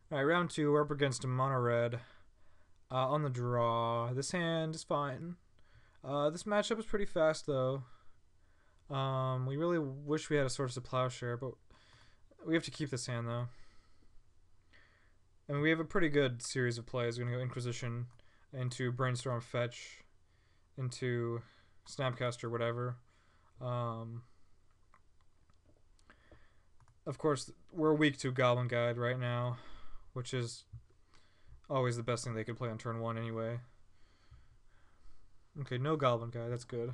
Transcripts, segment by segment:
Alright, round two. We're up against a mono red. On the draw. This hand is fine. This matchup is pretty fast, though. We really wish we had a Swords of Plowshare, but we have to keep this hand, though. And we have a pretty good series of plays. We're going to go Inquisition into Brainstorm Fetch into Snapcaster, whatever. Of course, we're weak to Goblin Guide right now, which is always the best thing they could play on turn one anyway. Okay, no Goblin Guide, that's good.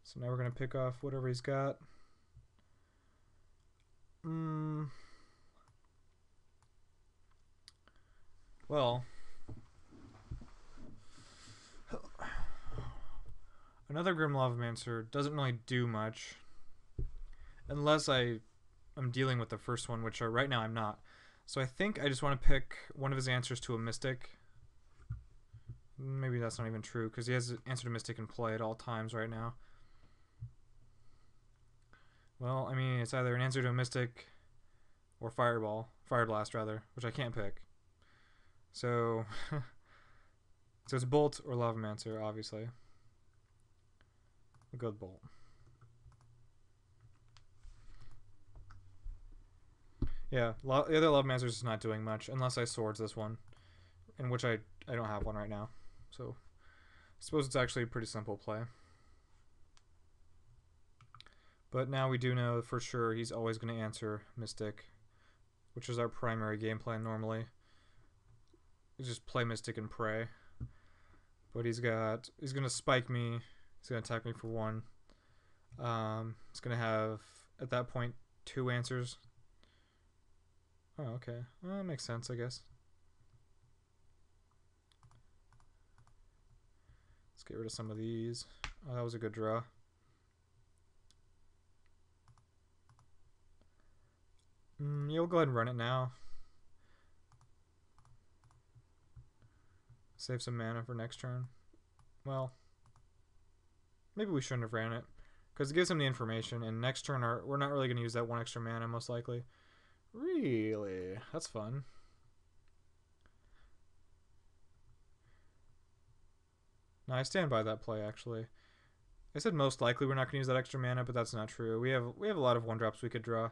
So now we're going to pick off whatever he's got. Well, another Grim Lavamancer doesn't really do much. Unless I'm dealing with the first one, which right now I'm not. So I think I just want to pick one of his answers to a Mystic. Maybe that's not even true, because he has an answer to Mystic in play at all times right now. Well, I mean, it's either an answer to a Mystic or Fire Blast rather, which I can't pick. So, so it's Bolt or Lavamancer, obviously. We'll go with Bolt. Yeah, the other Lavamancer is not doing much, unless I Swords this one, in which I don't have one right now. So, I suppose it's actually a pretty simple play. But now we do know for sure he's always going to answer Mystic, which is our primary game plan normally. We just play Mystic and pray. But he's going to spike me. He's going to attack me for one. He's going to have, at that point, 2 answers. Oh, okay. Well, that makes sense, I guess. Let's get rid of some of these. Oh, that was a good draw. Yeah, we'll go ahead and run it now. Save some mana for next turn. Well, maybe we shouldn't have ran it, because it gives him the information, and next turn we're not really going to use that 1 extra mana, most likely. Really? That's fun. No, I stand by that play, actually. I said most likely we're not going to use that extra mana, but that's not true. We have a lot of 1-drops we could draw.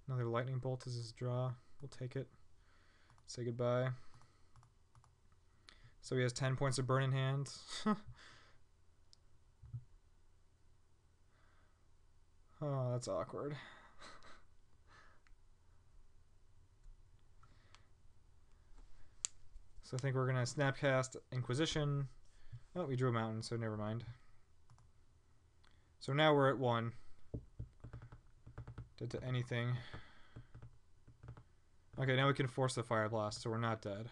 Another Lightning Bolt is his draw. We'll take it. Say goodbye. So he has 10 points of burn in hand. Oh, that's awkward. So I think we're going to Snapcast Inquisition. Oh, we drew a mountain, so never mind. So now we're at 1. Dead to anything. Okay, now we can force the Fire Blast, so we're not dead.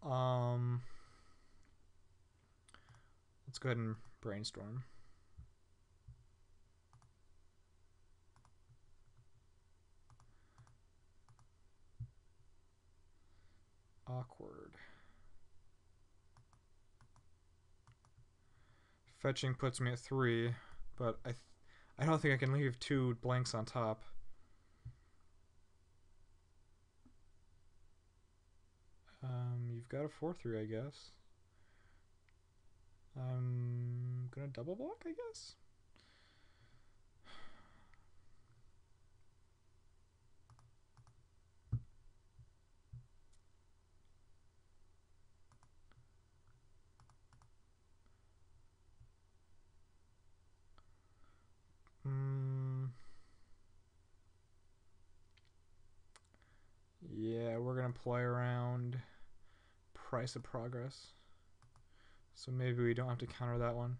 Let's go ahead and Brainstorm. Awkward. Fetching puts me at 3, but I don't think I can leave 2 blanks on top. You've got a 4/3, I guess. I'm gonna double block, I guess. Yeah, we're gonna play around Price of Progress. So maybe we don't have to counter that one.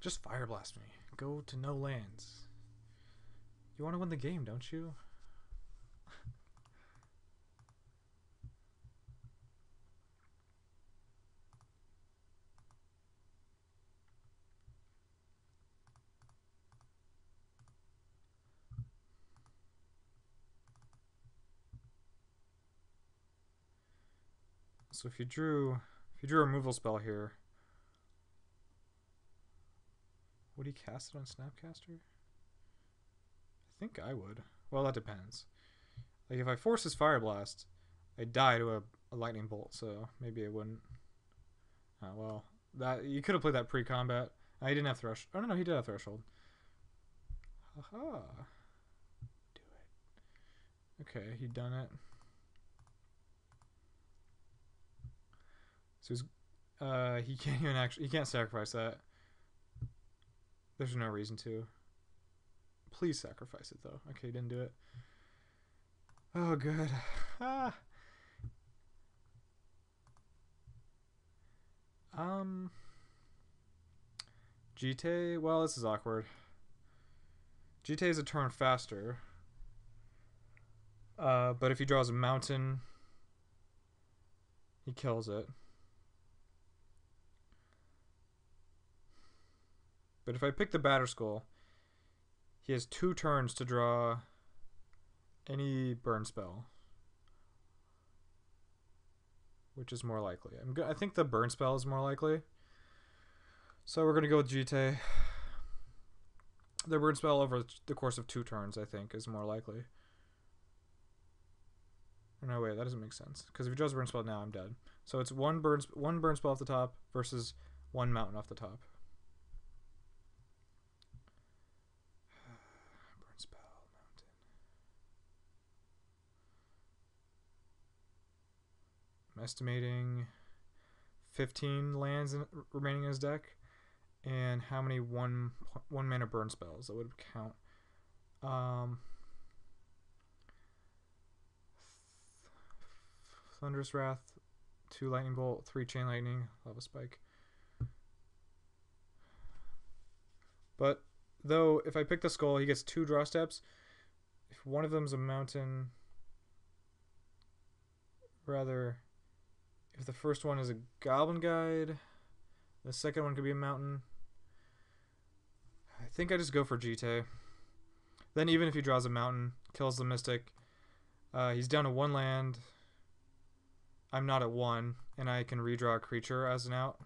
Just Fire Blast me. Go to no lands. You want to win the game, don't you? So if you drew a removal spell here, would he cast it on Snapcaster? I think I would. Well, that depends. Like if I force his Fire Blast, I die to a lightning bolt, so maybe I wouldn't. Oh well. That you could have played that pre-combat. He didn't have Threshold. Oh no, he did have Threshold. Haha. Do it. Okay, he done it. So he can't even he can't sacrifice that. There's no reason to. Please sacrifice it though. Okay, he didn't do it. Oh good. Ah. Jite, well, this is awkward. Jite is a turn faster. But if he draws a mountain, he kills it. But if I pick the Batterskull, he has 2 turns to draw any burn spell. Which is more likely. I think the burn spell is more likely. So we're going to go with Jite. The burn spell over the course of 2 turns, I think, is more likely. No, wait, that doesn't make sense. Because if he draws a burn spell now, I'm dead. So it's one burn spell off the top versus 1 mountain off the top. Burn spell, mountain. I'm estimating 15 lands remaining in his deck. And how many one mana burn spells that would count? Thunderous Wrath, 2 Lightning Bolt, 3 Chain Lightning, Lava Spike. But though, if I pick the Skull, he gets 2 draw steps. If one of them's a mountain, rather, if the first one is a Goblin Guide, the second one could be a mountain. I think I just go for Jite. Then even if he draws a mountain, kills the Mystic, he's down to 1 land. I'm not at 1, and I can redraw a creature as an out.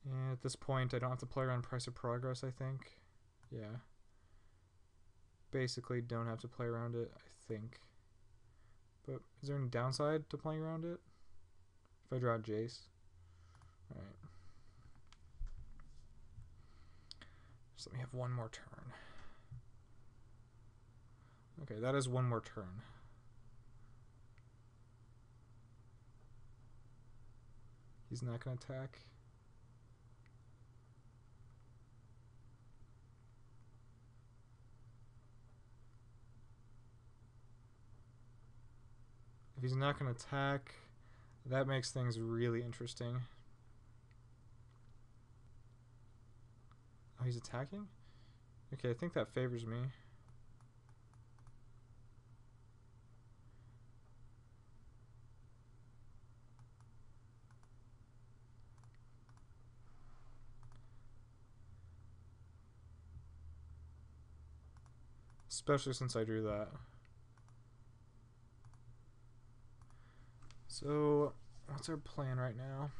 And at this point, I don't have to play around Price of Progress, I think. Yeah. Basically don't have to play around it, I think. But is there any downside to playing around it? If I draw Jace. Alright. So let me have 1 more turn. Okay, that is 1 more turn. He's not going to attack. If he's not going to attack, that makes things really interesting. Oh, he's attacking? Okay, I think that favors me. Especially since I drew that. So, what's our plan right now?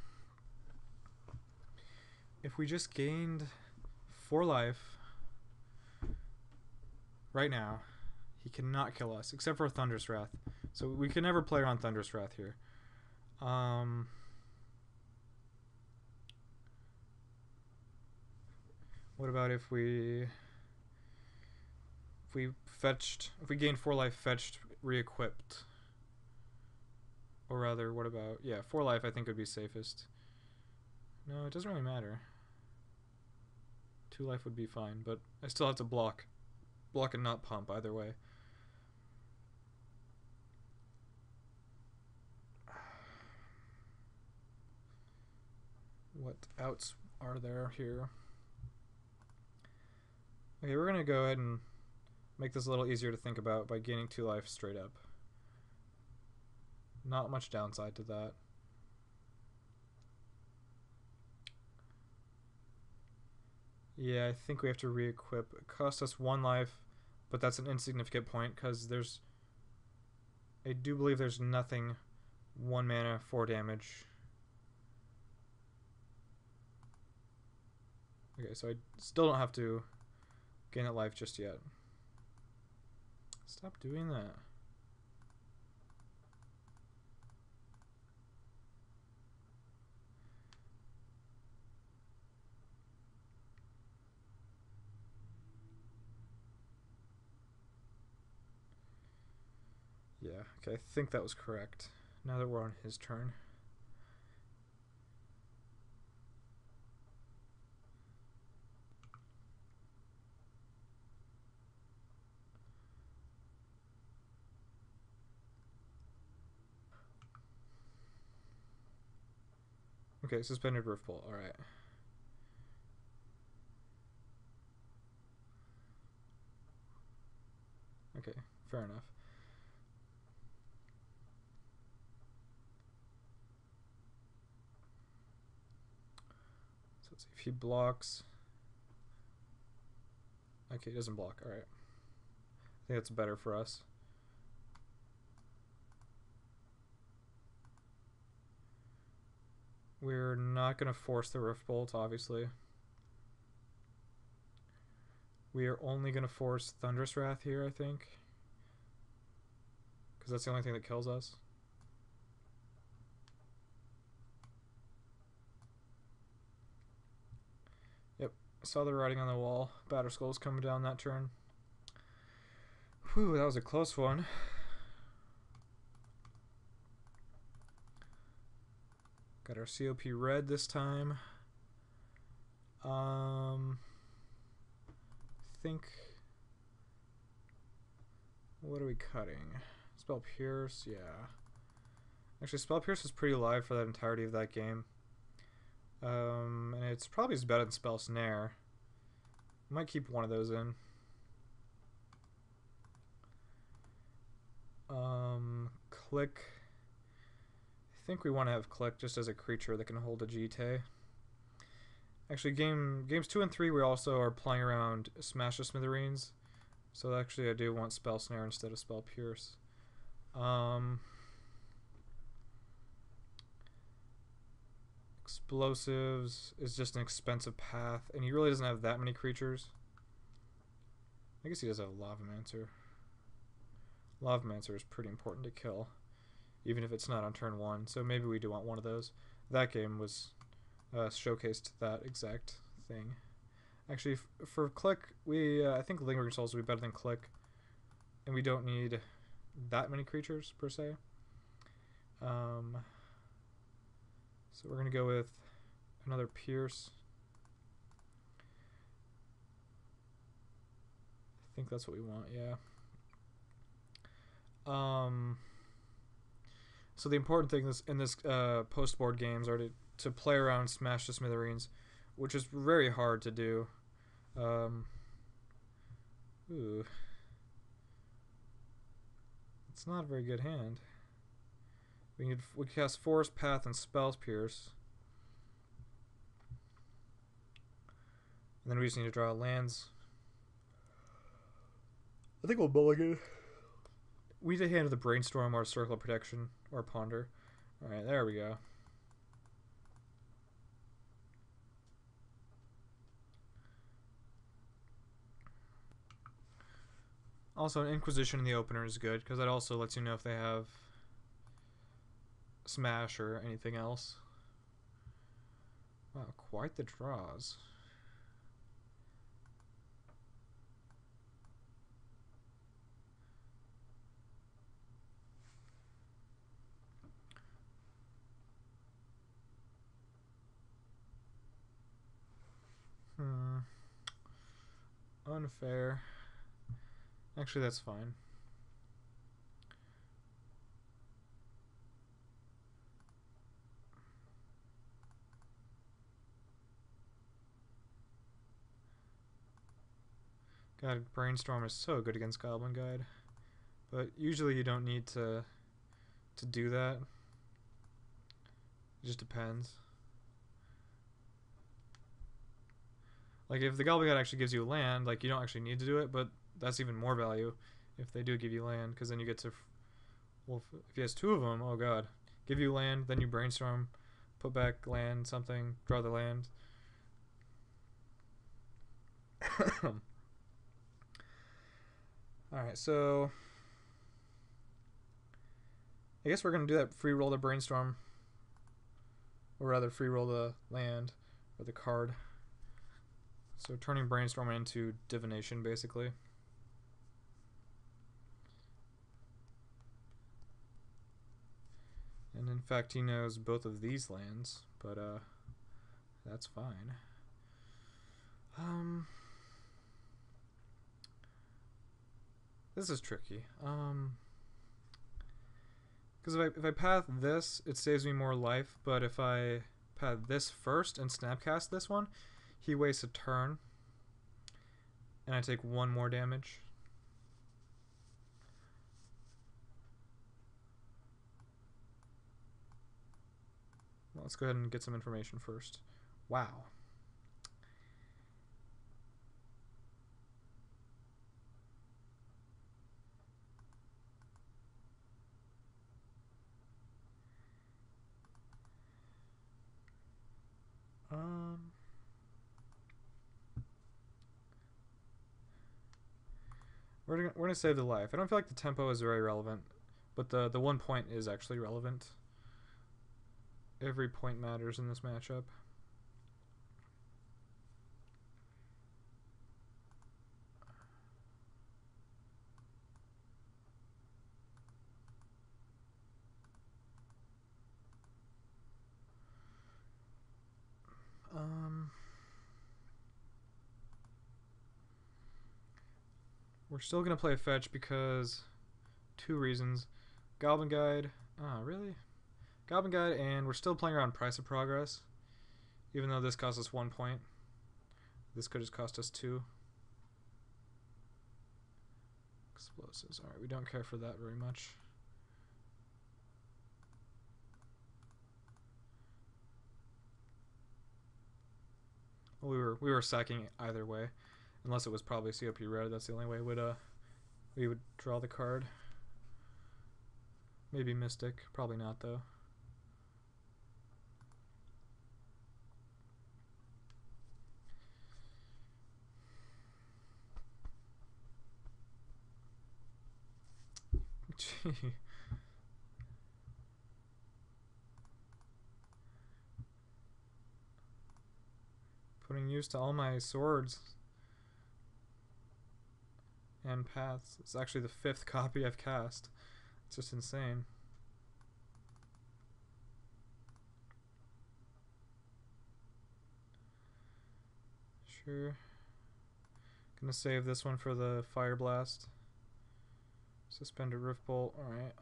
If we just gained 4 life right now, he cannot kill us, except for Thunderous Wrath. So we can never play around Thunderous Wrath here. What about if we gained 4 life, fetched, re-equipped? Or rather, what about, yeah, 4 life I think would be safest. No, it doesn't really matter. 2 life would be fine, but I still have to block and not pump either way. What outs are there here? Okay, we're gonna go ahead and make this a little easier to think about by gaining 2 life straight up. Not much downside to that. Yeah, I think we have to re-equip. It costs us 1 life, but that's an insignificant point because there's I do believe there's nothing 1 mana, 4 damage. Okay, so I still don't have to gain that life just yet. Stop doing that. Yeah, okay, I think that was correct. Now that we're on his turn. Okay, suspended Rift Bolt, alright. Okay, fair enough. So let's see if he blocks. Okay, he doesn't block, alright. I think that's better for us. We're not going to force the Rift Bolt, obviously. We are only going to force Thunderous Wrath here, I think. Because that's the only thing that kills us. Yep, I saw the writing on the wall. Batterskull's coming down that turn. Whew, that was a close one. Got our COP red this time. I think... What are we cutting? Spell Pierce, yeah. Actually, Spell Pierce is pretty live for that entirety of that game. And it's probably as better than Spell Snare. Might keep one of those in. Click. I think we want to have Click just as a creature that can hold a GT. Actually, games 2 and 3 we also are playing around Smash the Smithereens. So actually I do want Spell Snare instead of Spell Pierce. Explosives is just an expensive path, and he really doesn't have that many creatures. I guess he does have Lavamancer. Lavamancer is pretty important to kill, even if it's not on turn 1, so maybe we do want one of those. That game was showcased that exact thing. Actually, for Click, I think Lingering Souls would be better than Click, and we don't need that many creatures, per se. So we're going to go with another Pierce. I think that's what we want, yeah. So the important thing in this post-board games are to play around Smash the Smithereens, which is very hard to do. Ooh. It's not a very good hand. We cast Forest Path and Spell Pierce. And then we just need to draw lands. I think we'll mulligan. We need a hand of the Brainstorm or Circle of Protection or Ponder. Alright, there we go. Also, an Inquisition in the opener is good, because that also lets you know if they have Smash or anything else. Wow, quite the draws. Unfair. Actually, that's fine. God, Brainstorm is so good against Goblin Guide. But usually you don't need to do that. It just depends. Like, if the Goblin Guide actually gives you land, like, you don't actually need to do it, but that's even more value if they do give you land, because then you get to Well, if he has two of them, oh god. Give you land, then you brainstorm, put back land, something, draw the land. Alright, so I guess we're going to do that free roll the brainstorm. Or rather, free roll the land or the card. So turning brainstorm into divination, basically. And in fact, he knows both of these lands, but that's fine. This is tricky. Because if I path this, it saves me more life, but if I path this first and snapcast this one, he wastes a turn, and I take one more damage. Well, let's go ahead and get some information first. Wow. We're gonna save the life. I don't feel like the tempo is very relevant, but the 1 point is actually relevant. Every point matters in this matchup. We're still gonna play a fetch because 2 reasons. Goblin Guide. Oh, really? Goblin Guide, and we're still playing around Price of Progress. Even though this cost us 1 point. This could just cost us 2. Explosives. Alright, we don't care for that very much. Well, we were sacking either way. Unless it was probably COP red, that's the only way we would draw the card. Maybe Mystic, probably not though. Gee. Putting use to all my swords and paths. It's actually the 5th copy I've cast. It's just insane. Sure. Gonna save this one for the Fire Blast. Suspend a Rift Bolt. Alright.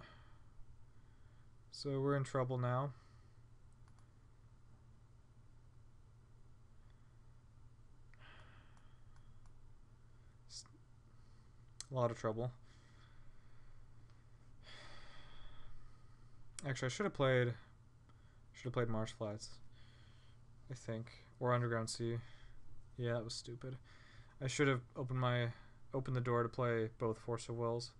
So we're in trouble now. A lot of trouble. Actually, I should have played Marsh Flats, I think, or Underground Sea. Yeah, that was stupid. I should have opened the door to play both Force of Wills.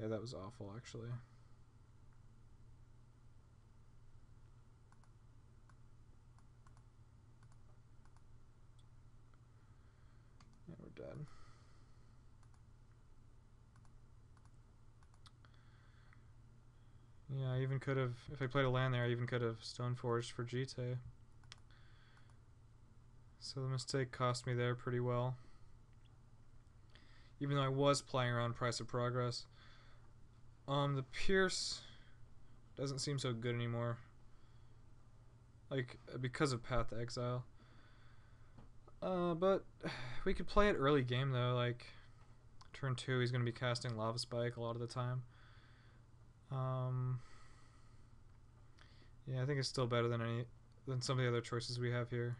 Yeah, that was awful, actually. Yeah, we're dead. Yeah, I even could have, if I played a land there, I even could have Stoneforged for Jite. So the mistake cost me there pretty well. Even though I was playing around Price of Progress. The Pierce doesn't seem so good anymore. Like, because of Path to Exile. But we could play it early game though, like turn 2 he's going to be casting Lava Spike a lot of the time. Yeah, I think it's still better than some of the other choices we have here.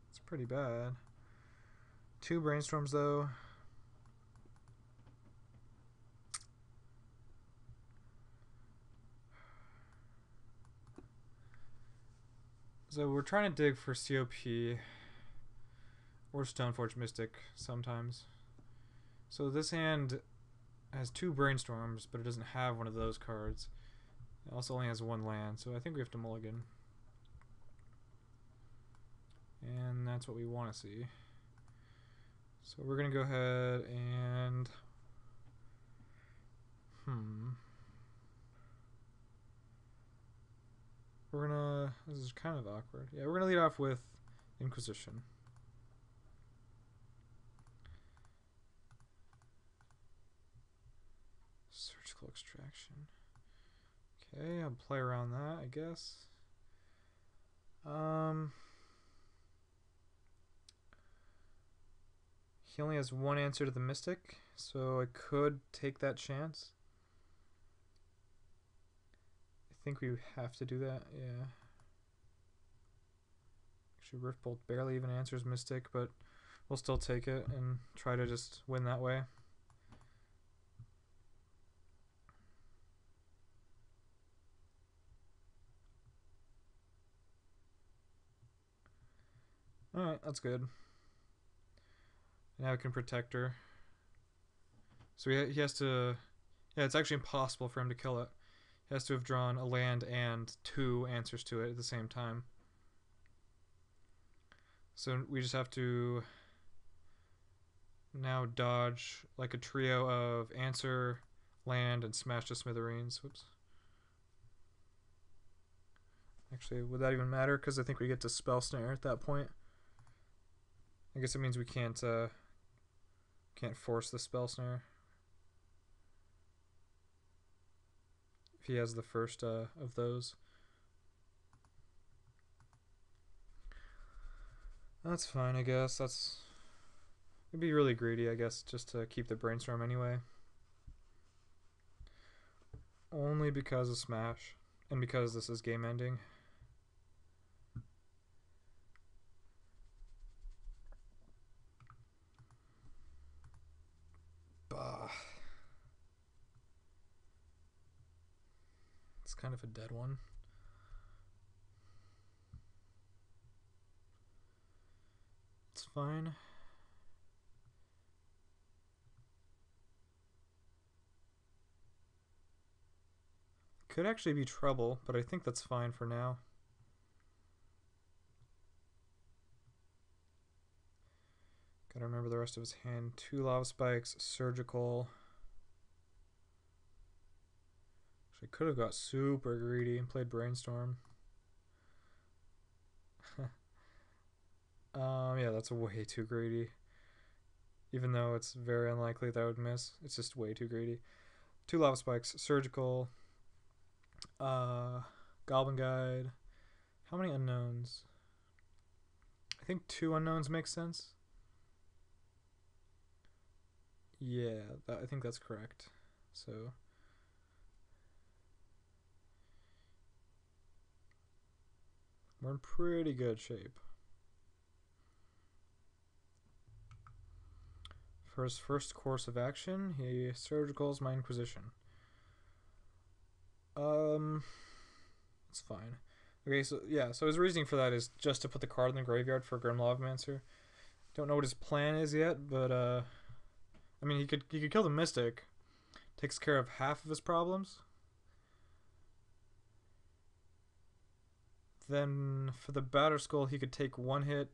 It's pretty bad. 2 brainstorms though. So we're trying to dig for COP or Stoneforge Mystic sometimes. So this hand has 2 Brainstorms, but it doesn't have one of those cards. It also only has 1 land, so I think we have to mulligan. And that's what we want to see. So we're going to go ahead and... We're going to... This is kind of awkward. Yeah, we're going to lead off with Inquisition. Surgical Extraction. Okay, I'll play around that, I guess. He only has 1 answer to the Mystic, so I could take that chance. I think we have to do that, yeah. Actually, Riftbolt barely even answers Mystic, but we'll still take it and try to just win that way. Alright, that's good. Now we can protect her. So he has to... Yeah, it's actually impossible for him to kill it. He has to have drawn a land and 2 answers to it at the same time. So we just have to now dodge like a trio of answer, land, and smash to smithereens. Whoops. Actually, would that even matter? Because I think we get to Spell Snare at that point. I guess it means we can't force the Spell Snare. If he has the first of those. That's fine, I guess. It'd be really greedy, I guess, just to keep the Brainstorm anyway. Only because of Smash, and because this is game ending. Bah. It's kind of a dead one. It's fine. Could actually be trouble, but I think that's fine for now. Gotta remember the rest of his hand. 2 Lava Spikes, Surgical. Actually, could have got super greedy and played Brainstorm. Yeah, that's way too greedy. Even though it's very unlikely that I would miss. It's just way too greedy. 2 Lava Spikes, Surgical, Goblin Guide. How many unknowns? I think 2 unknowns makes sense. Yeah, I think that's correct. So we're in pretty good shape. For his first course of action, he surgicals my Inquisition. It's fine. Okay, so yeah, so his reasoning for that is just to put the card in the graveyard for Grim Lavamancer. Don't know what his plan is yet, but I mean, he could kill the Mystic. Takes care of half of his problems. Then for the Batterskull, he could take 1 hit,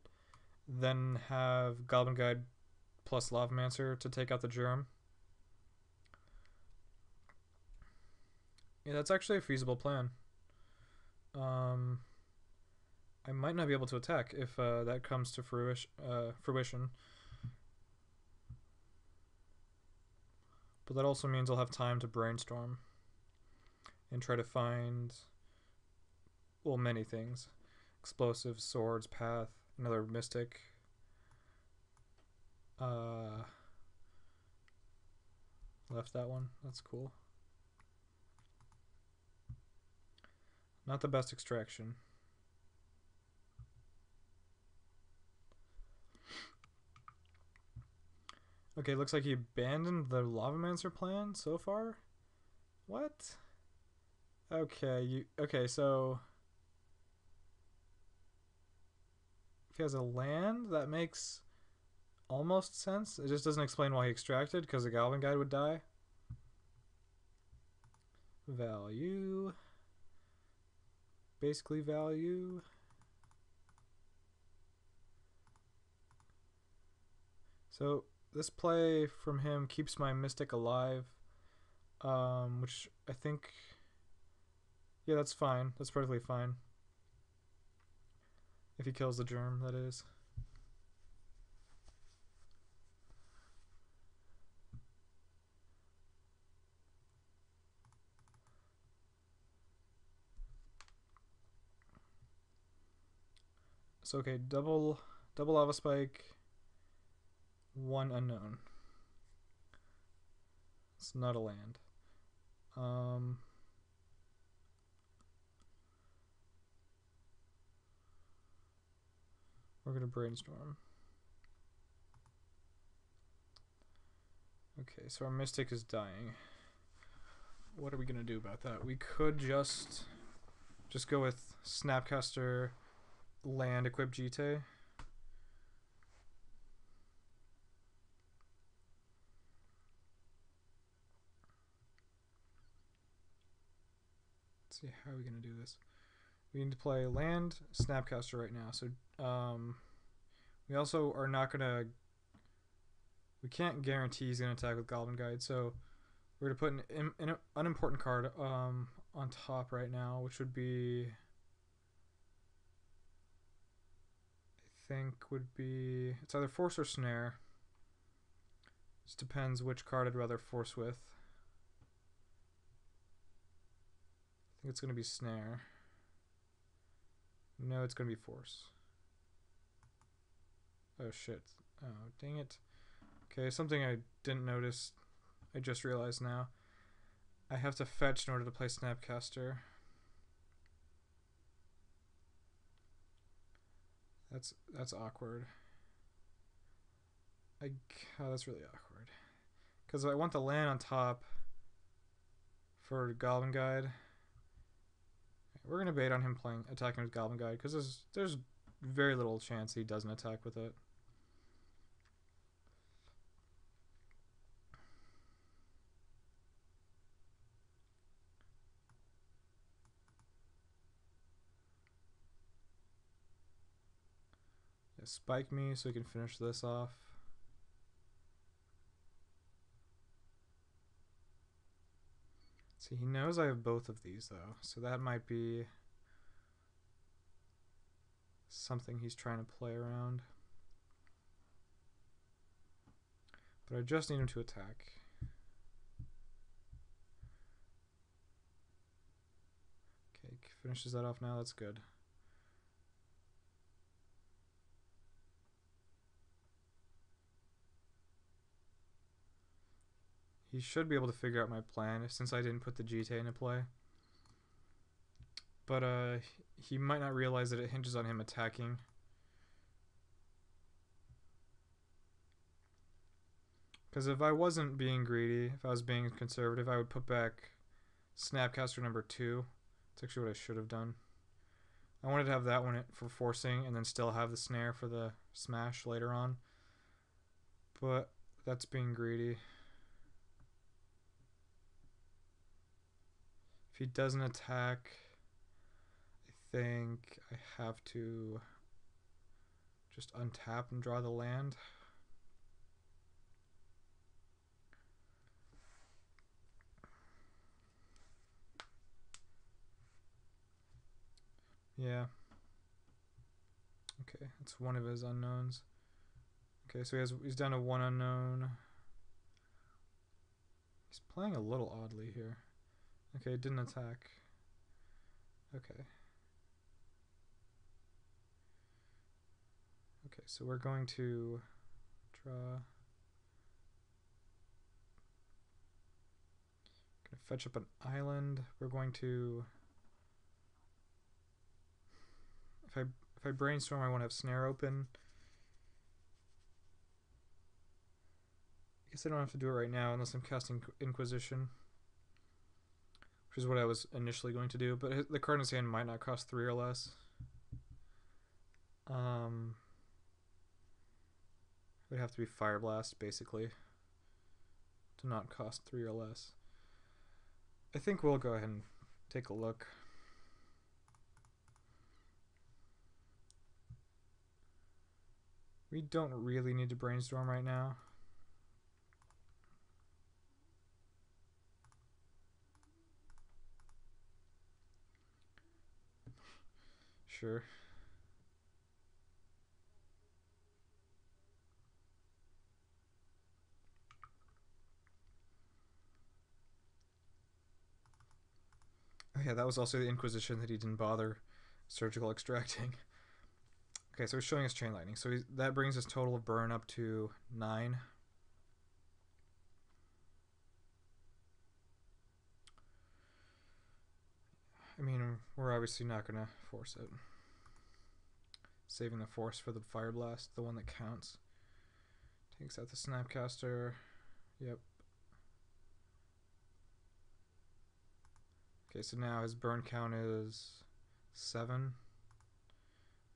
then have Goblin Guide plus Lavamancer to take out the Germ. Yeah, that's actually a feasible plan. I might not be able to attack if that comes to fruition. But that also means I'll have time to Brainstorm and try to find, well, many things. Explosives, swords, path, another Mystic. Left that one. That's cool. Not the best extraction. Okay, looks like he abandoned the Lavamancer plan so far? What? Okay, so if he has a land, that makes almost sense. It just doesn't explain why he extracted, because the Goblin Guide would die. Value. Basically value. So this play from him keeps my Mystic alive, which I think, yeah, that's fine. That's perfectly fine. If he kills the Germ, that is. So okay, double Lava Spike, 1 unknown. It's not a land. We're gonna brainstorm. Okay, so our Mystic is dying. What are we gonna do about that? We could just go with Snapcaster, land, equip Jite. Let's see, how are we gonna do this? We need to play land, Snapcaster right now. So we also are not gonna. We can't guarantee he's gonna attack with Goblin Guide, so we're gonna put an unimportant card on top right now, which would be, I think, would be, it's either Force or Snare. Just depends which card I'd rather force with. I think it's gonna be Snare. No, it's gonna be Force. Oh shit. Oh, dang it. Okay, something I didn't notice. I just realized now. I have to fetch in order to play Snapcaster. That's awkward. Oh, that's really awkward. Because I want the land on top for Goblin Guide. We're gonna bait on him attacking with Goblin Guide because there's very little chance he doesn't attack with it. Yeah, spike me so we can finish this off. See, he knows I have both of these though, so that might be something he's trying to play around. But I just need him to attack. Okay, finishes that off now, that's good. He should be able to figure out my plan since I didn't put the Jite into play. But he might not realize that it hinges on him attacking. Because if I wasn't being greedy, if I was being conservative, I would put back Snapcaster number 2. That's actually what I should have done. I wanted to have that one for forcing and then still have the snare for the smash later on. But that's being greedy. If he doesn't attack, I think I have to just untap and draw the land. Yeah. Okay, that's one of his unknowns. Okay, so he's down to 1 unknown. He's playing a little oddly here. Okay, didn't attack. Okay. Okay, so we're going to draw. Gonna fetch up an island. We're going to. If I brainstorm, I want to have snare open. I guess I don't have to do it right now unless I'm casting Inquisition, which is what I was initially going to do. But the card in his hand might not cost 3 or less. would have to be Fire Blast, basically, to not cost 3 or less. I think we'll go ahead and take a look. We don't really need to brainstorm right now. Sure. Oh yeah, that was also the Inquisition that he didn't bother surgical extracting. Okay, so he's showing us Chain Lightning. So that brings his total of burn up to 9. I mean, we're obviously not going to force it. Saving the force for the Fire Blast, the one that counts. Takes out the Snapcaster. Yep. Okay, so now his burn count is 7.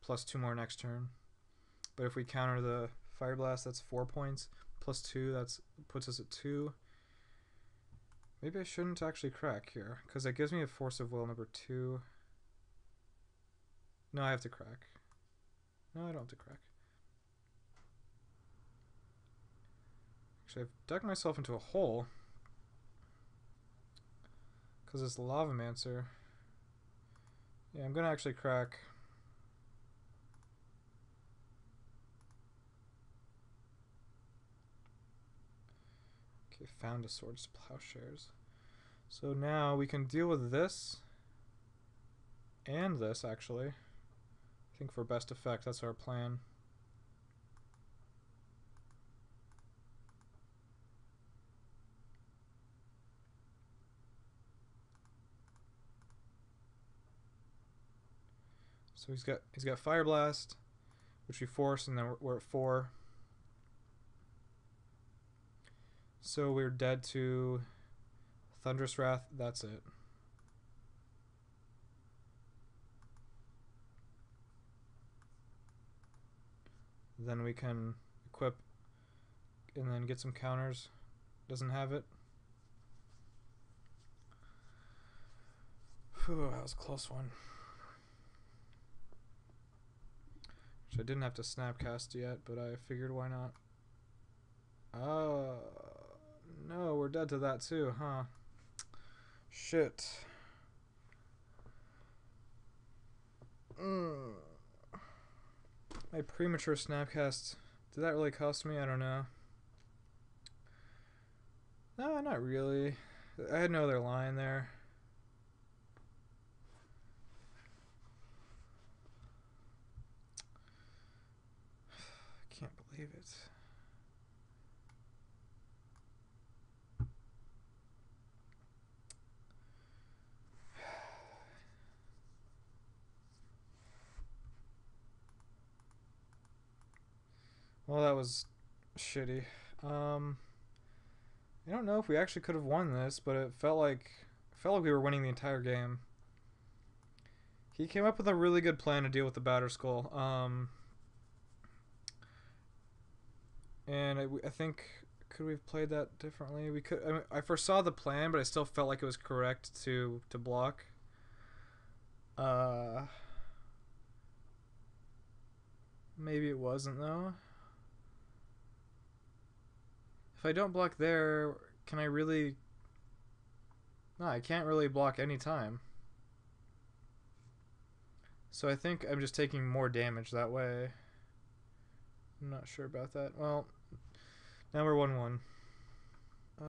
Plus 2 more next turn. But if we counter the Fire Blast, that's 4 points. Plus 2, that puts us at 2. Maybe I shouldn't actually crack here, because that gives me a Force of Will number 2. No, I have to crack. No, I don't have to crack. Actually, I've dug myself into a hole. Because it's Lavamancer. Yeah, I'm going to actually crack. Okay, found a Swords to Plowshares. So now we can deal with this. And this, actually. I think for best effect, that's our plan. So he's got Fire Blast, which we force, and then we're at 4. So we're dead to Thunderous Wrath. That's it. Then we can equip and then get some counters. Doesn't have it. Whew, that was a close one. Which I didn't have to Snapcast yet, but I figured why not. No, we're dead to that too, huh? Shit. My premature Snapcast, did that really cost me? I don't know. No, not really. I had no other line there. I can't believe it. Well, that was shitty. I don't know if we actually could have won this, but it felt like we were winning the entire game. He came up with a really good plan to deal with the Batterskull. And I think, could we have played that differently? We could. I mean, I foresaw the plan, but I still felt like it was correct to block. Maybe it wasn't though. If I don't block there, can I really? No, I can't really block any time. So I think I'm just taking more damage that way. I'm not sure about that. Well, now we're 1-1.